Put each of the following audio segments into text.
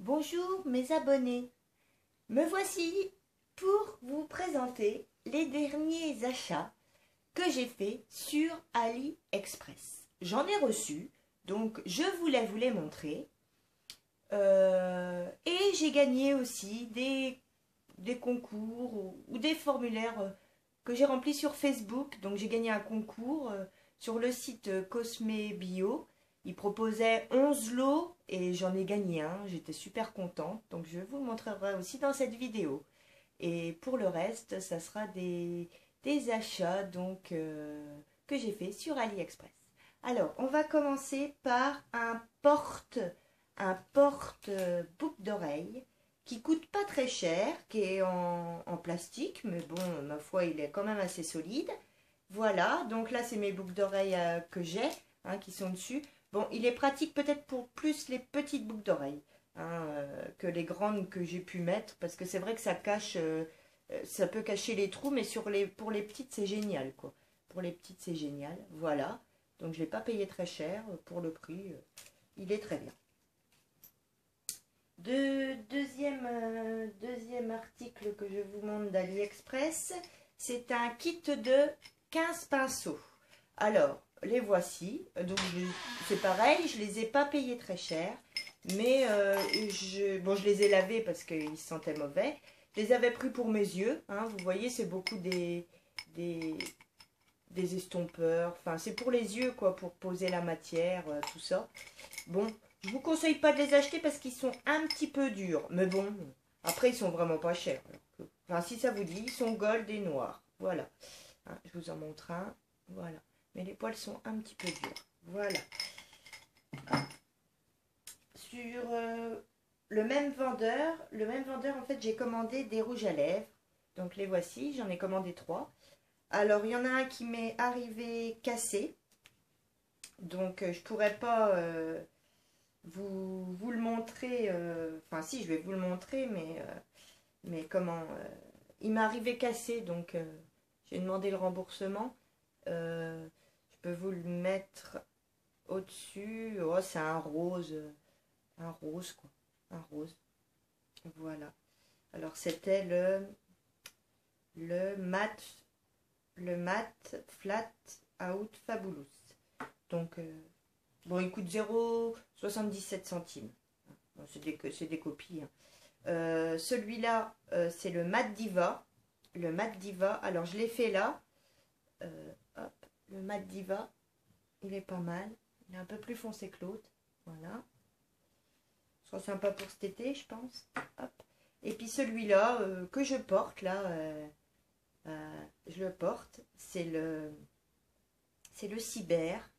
Bonjour mes abonnés, me voici pour vous présenter les derniers achats que j'ai faits sur AliExpress. J'en ai reçu, donc je voulais vous les montrer. Et j'ai gagné aussi des concours ou des formulaires que j'ai remplis sur Facebook. Donc j'ai gagné un concours sur le site Cosme Bio. Il proposait 11 lots et j'en ai gagné un. J'étais super contente. Donc je vous le montrerai aussi dans cette vidéo. Et pour le reste, ça sera des achats donc, que j'ai fait sur AliExpress. Alors, on va commencer par un porte-boucle d'oreille qui coûte pas très cher, qui est en plastique, mais bon, ma foi, il est quand même assez solide. Voilà, donc là, c'est mes boucles d'oreilles que j'ai, hein, qui sont dessus. Bon, il est pratique peut-être pour plus les petites boucles d'oreilles hein, que les grandes que j'ai pu mettre, parce que c'est vrai que ça cache, ça peut cacher les trous, mais pour les petites, c'est génial, quoi. Pour les petites, c'est génial. Voilà, donc je ne l'ai pas payé très cher pour le prix. Il est très bien. Deuxième article que je vous montre d'AliExpress, c'est un kit de 15 pinceaux. Alors, les voici. Donc, c'est pareil, je ne les ai pas payés très cher. Mais je les ai lavés parce qu'ils sentaient mauvais. Je les avais pris pour mes yeux. Hein, vous voyez, c'est beaucoup des estompeurs. Enfin, c'est pour les yeux, quoi, pour poser la matière, tout ça. Bon, je vous conseille pas de les acheter parce qu'ils sont un petit peu durs. Mais bon, après, ils sont vraiment pas chers. Enfin, si ça vous dit, ils sont gold et noirs. Voilà. Hein, je vous en montre un. Voilà. Mais les poils sont un petit peu durs. Voilà. Sur le même vendeur, en fait, j'ai commandé des rouges à lèvres. Donc, les voici. J'en ai commandé 3. Alors, il y en a un qui m'est arrivé cassé. Donc, je pourrais pas vous le montrer. Enfin, si, je vais vous le montrer, mais comment il m'est arrivé cassé, donc j'ai demandé le remboursement. Je peux vous le mettre au-dessus. Oh, c'est un rose quoi. Un rose. Voilà. Alors, c'était le mat flat out fabulous. Donc, bon, il coûte 0,77 centimes. Bon, c'est des copies. Hein. Celui-là, c'est le Mat Diva. Le Mat Diva, alors je l'ai fait là. Hop, le Mat Diva, il est pas mal. Il est un peu plus foncé que l'autre. Voilà. Ce sera sympa pour cet été, je pense. Hop. Et puis celui-là, que je porte, là, je le porte, c'est le Cyber.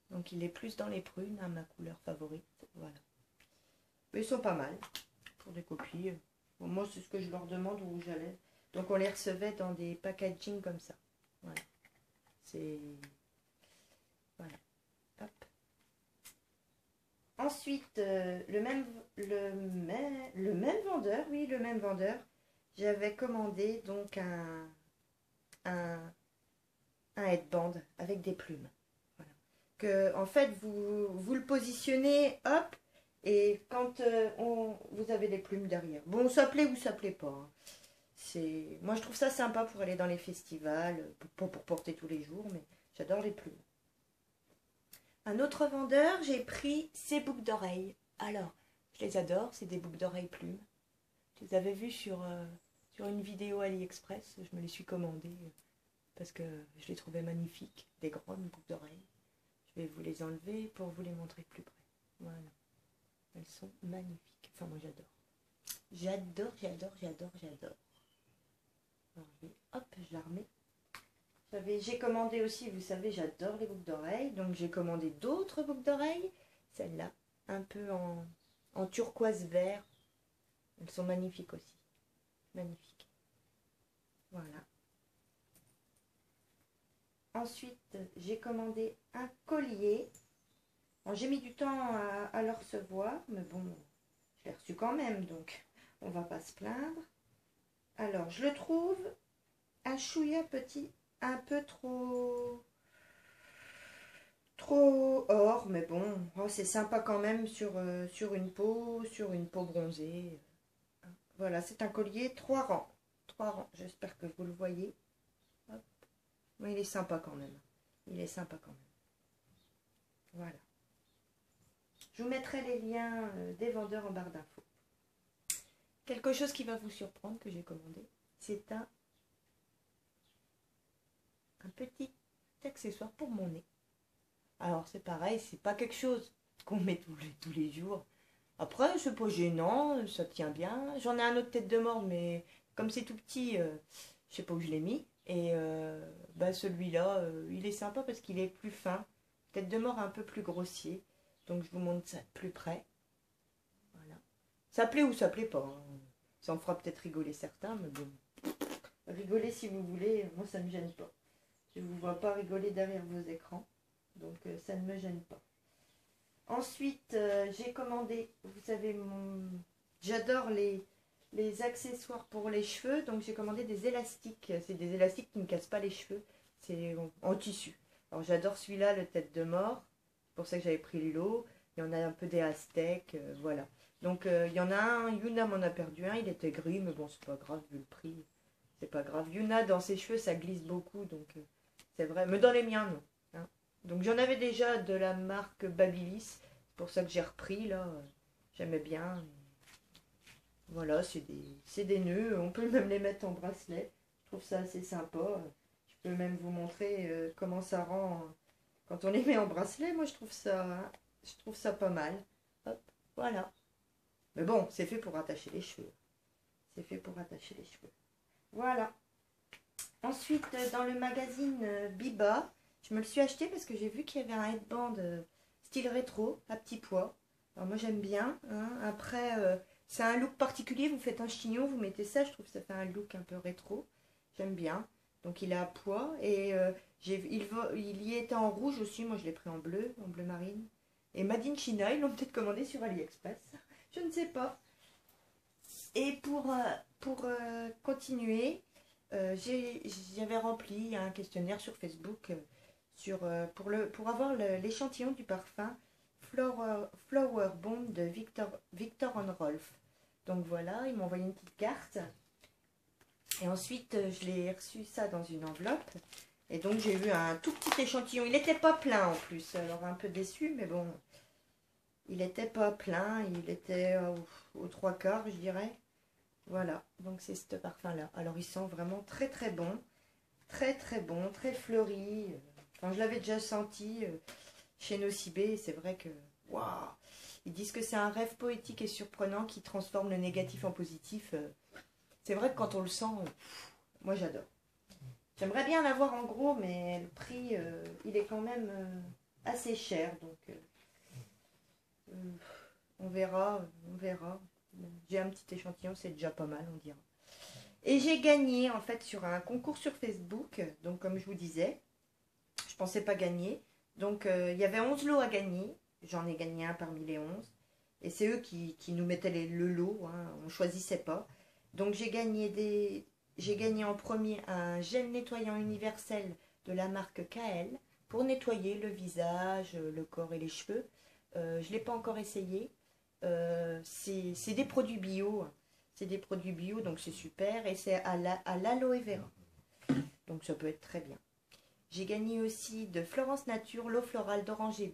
Donc il est plus dans les prunes, hein, ma couleur favorite. Voilà. Mais ils sont pas mal pour des copies. Bon, moi, c'est ce que je leur demande où j'allais. Donc on les recevait dans des packaging comme ça. Voilà. C'est... Voilà. Hop. Ensuite, le même vendeur, oui, le même vendeur, j'avais commandé donc un headband avec des plumes. Voilà. Que, en fait, vous le positionnez, hop, et quand vous avez les plumes derrière. Bon, ça plaît ou ça plaît pas. Hein. Moi, je trouve ça sympa pour aller dans les festivals, pas pour porter tous les jours, mais j'adore les plumes. Un autre vendeur, j'ai pris ces boucles d'oreilles. Alors, je les adore, c'est des boucles d'oreilles plumes. Je les avais vues sur une vidéo AliExpress, je me les suis commandées parce que je les trouvais magnifiques, des grandes boucles d'oreilles. Je vais vous les enlever pour vous les montrer de plus près. Voilà. Elles sont magnifiques. Enfin, moi, j'adore. J'adore. Hop, je la remets. J'ai commandé aussi, vous savez, j'adore les boucles d'oreilles. Donc, j'ai commandé d'autres boucles d'oreilles. Celles-là, un peu en turquoise vert. Elles sont magnifiques aussi. Magnifiques. Voilà. Ensuite, j'ai commandé un collier. Bon, j'ai mis du temps à le recevoir, mais bon, je l'ai reçu quand même, donc on va pas se plaindre. Alors, je le trouve un chouïa petit, un peu trop trop or, mais bon, oh, c'est sympa quand même sur une peau bronzée. Voilà, c'est un collier 3 rangs. 3 rangs, j'espère que vous le voyez. Hop. Mais il est sympa quand même. Il est sympa quand même. Voilà. Je vous mettrai les liens des vendeurs en barre d'infos. Quelque chose qui va vous surprendre que j'ai commandé, c'est un petit accessoire pour mon nez. Alors c'est pareil, c'est pas quelque chose qu'on met tous les jours. Après, c'est pas gênant, ça tient bien. J'en ai un autre tête de mort, mais comme c'est tout petit, je sais pas où je l'ai mis. Et bah celui-là, il est sympa parce qu'il est plus fin. Tête de mort un peu plus grossier. Donc je vous montre ça de plus près. Voilà. Ça plaît ou ça plaît pas, hein. Ça en fera peut-être rigoler certains, mais bon. Rigolez si vous voulez, moi ça ne me gêne pas. Je ne vous vois pas rigoler derrière vos écrans. Donc ça ne me gêne pas. Ensuite, j'ai commandé, vous savez, j'adore les accessoires pour les cheveux, donc j'ai commandé des élastiques. C'est des élastiques qui ne cassent pas les cheveux, c'est en tissu. Alors j'adore celui-là, le tête de mort, c'est pour ça que j'avais pris le lot. Il y en a un peu des Aztèques, voilà. Donc il y en a un, Yuna m'en a perdu un, il était gris, mais bon, c'est pas grave vu le prix. C'est pas grave. Yuna, dans ses cheveux, ça glisse beaucoup, donc c'est vrai. Mais dans les miens, non. Hein. Donc j'en avais déjà de la marque Babyliss. C'est pour ça que j'ai repris, là. J'aimais bien. Voilà, c'est des nœuds. On peut même les mettre en bracelet. Je trouve ça assez sympa. Je peux même vous montrer comment ça rend quand on les met en bracelet. Moi, je trouve ça pas mal. Hop, voilà. Mais bon, c'est fait pour attacher les cheveux. C'est fait pour attacher les cheveux. Voilà. Ensuite, dans le magazine Biba, je me le suis acheté parce que j'ai vu qu'il y avait un headband style rétro, à petit pois. Alors moi j'aime bien. Hein. Après, c'est un look particulier. Vous faites un chignon, vous mettez ça. Je trouve que ça fait un look un peu rétro. J'aime bien. Donc il est à pois. Et il y était en rouge aussi. Moi je l'ai pris en bleu marine. Et Made in China, ils l'ont peut-être commandé sur AliExpress. Je ne sais pas. Et pour continuer, j'avais rempli un questionnaire sur Facebook pour avoir l'échantillon du parfum Flower Bomb de Victor Rolf. Donc voilà, ils m'ont envoyé une petite carte. Et ensuite, je l'ai reçu ça dans une enveloppe. Et donc, j'ai eu un tout petit échantillon. Il n'était pas plein en plus. Alors, un peu déçu, mais bon, il n'était pas plein. Il était aux 3/4, je dirais. Voilà, donc c'est ce parfum-là. Alors, il sent vraiment très très bon. Très très bon, très fleuri. Enfin, je l'avais déjà senti chez Nocibé. C'est vrai que, waouh! Ils disent que c'est un rêve poétique et surprenant qui transforme le négatif en positif. C'est vrai que quand on le sent, moi j'adore. J'aimerais bien l'avoir en gros, mais le prix, il est quand même assez cher. Donc, on verra, on verra. J'ai un petit échantillon, c'est déjà pas mal, on dira. Et j'ai gagné en fait sur un concours sur Facebook. Donc comme je vous disais, je pensais pas gagner. Donc il y avait 11 lots à gagner. J'en ai gagné un parmi les 11. Et c'est eux qui nous mettaient le lot. Hein. On ne choisissait pas. Donc j'ai gagné en premier un gel nettoyant universel de la marque KL pour nettoyer le visage, le corps et les cheveux. Je ne l'ai pas encore essayé. C'est des produits bio. C'est des produits bio, donc c'est super. Et c'est à l'aloe vera. Donc ça peut être très bien. J'ai gagné aussi de Florence Nature l'eau florale d'oranger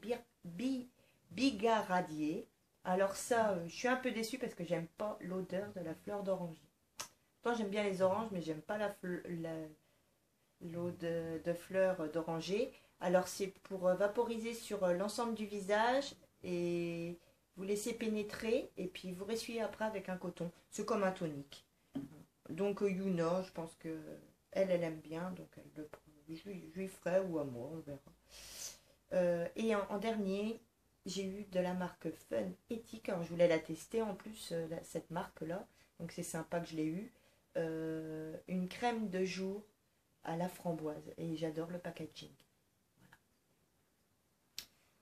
bigaradier. Alors ça, je suis un peu déçue parce que j'aime pas l'odeur de la fleur d'oranger. Pourtant j'aime bien les oranges, mais j'aime pas l'eau de fleur d'oranger. Alors c'est pour vaporiser sur l'ensemble du visage et vous laissez pénétrer et puis vous ressuyez après avec un coton. C'est comme un tonique. Donc Yuna, je pense que elle aime bien, donc elle le prend. Je lui ferai ou à moi, on verra. Et en dernier, j'ai eu de la marque Fun Ethique. Alors je voulais la tester en plus, cette marque-là. Donc c'est sympa que je l'ai eu. Une crème de jour à la framboise. Et j'adore le packaging. Voilà.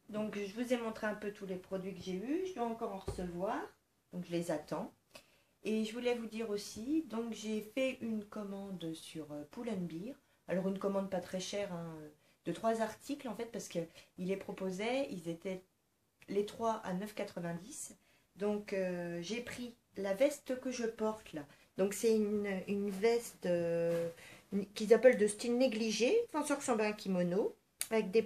Donc je vous ai montré un peu tous les produits que j'ai eus. Je dois encore en recevoir. Donc je les attends. Et je voulais vous dire aussi, donc j'ai fait une commande sur Pull&Bear. Alors une commande pas très chère, hein, de 3 articles en fait, parce qu'il les proposait, ils étaient les 3 à 9,90. Donc j'ai pris la veste que je porte là. Donc c'est une veste qu'ils appellent de style négligé, enfin ça ressemble à un kimono, avec des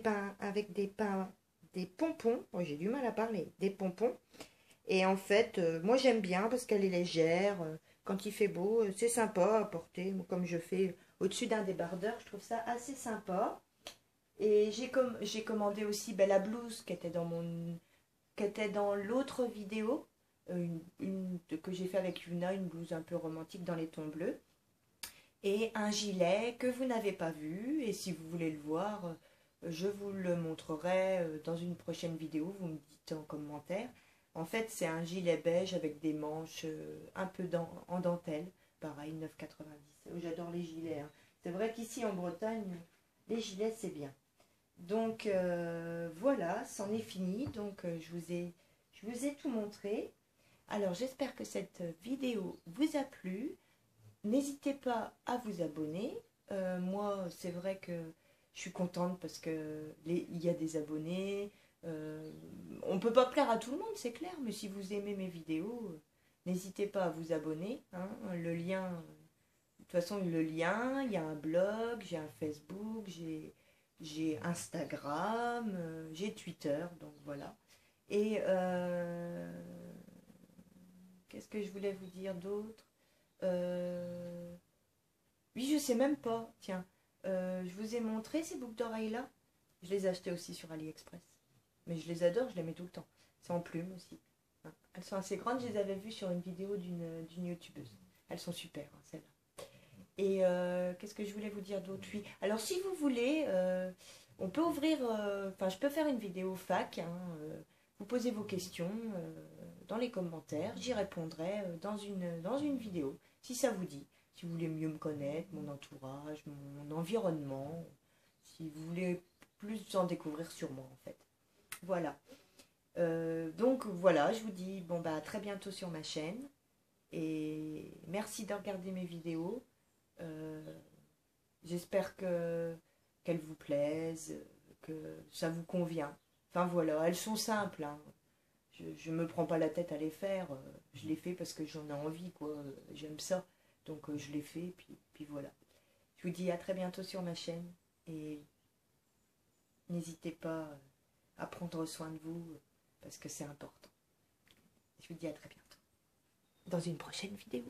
pompons. Oh, j'ai du mal à parler, des pompons. Et en fait, moi j'aime bien parce qu'elle est légère. Quand il fait beau, c'est sympa à porter. Moi, comme je fais au-dessus d'un débardeur, je trouve ça assez sympa. Et j'ai commandé aussi la blouse qui était dans l'autre vidéo, que j'ai fait avec Yuna, une blouse un peu romantique dans les tons bleus. Et un gilet que vous n'avez pas vu. Et si vous voulez le voir, je vous le montrerai dans une prochaine vidéo. Vous me dites en commentaire. En fait, c'est un gilet beige avec des manches un peu en dentelle. Pareil, 9,90. J'adore les gilets, hein. C'est vrai qu'ici en Bretagne, les gilets, c'est bien. Donc voilà, c'en est fini. Donc je vous ai tout montré. Alors j'espère que cette vidéo vous a plu. N'hésitez pas à vous abonner. Moi, c'est vrai que je suis contente parce que il y a des abonnés. On ne peut pas plaire à tout le monde, c'est clair, mais si vous aimez mes vidéos, n'hésitez pas à vous abonner, hein. Le lien, de toute façon, le lien, il y a un blog, j'ai un Facebook, j'ai Instagram, j'ai Twitter, donc voilà. Et qu'est-ce que je voulais vous dire d'autre? Euh, Oui, je sais même pas. Tiens, je vous ai montré ces boucles d'oreilles-là. Je les ai achetées aussi sur AliExpress. Mais je les adore, je les mets tout le temps. C'est en plume aussi, hein. Elles sont assez grandes, je les avais vues sur une vidéo d'une youtubeuse. Elles sont super, hein, celles-là. Et qu'est-ce que je voulais vous dire d'autre? Oui. Alors, si vous voulez, on peut ouvrir. Enfin, je peux faire une vidéo fac, hein, vous posez vos questions dans les commentaires. J'y répondrai dans une vidéo, si ça vous dit. Si vous voulez mieux me connaître, mon entourage, mon environnement. Si vous voulez plus en découvrir sur moi, en fait. Voilà. Donc, voilà, je vous dis bon, bah, à très bientôt sur ma chaîne. Et merci de regarder mes vidéos. Euh, J'espère qu'elles vous plaisent, que ça vous convient. Enfin voilà, elles sont simples, hein. Je me prends pas la tête à les faire. Je les fais parce que j'en ai envie, quoi. J'aime ça. Donc je les fais, puis voilà. Je vous dis à très bientôt sur ma chaîne. Et n'hésitez pas à prendre soin de vous parce que c'est important. Je vous dis à très bientôt dans une prochaine vidéo.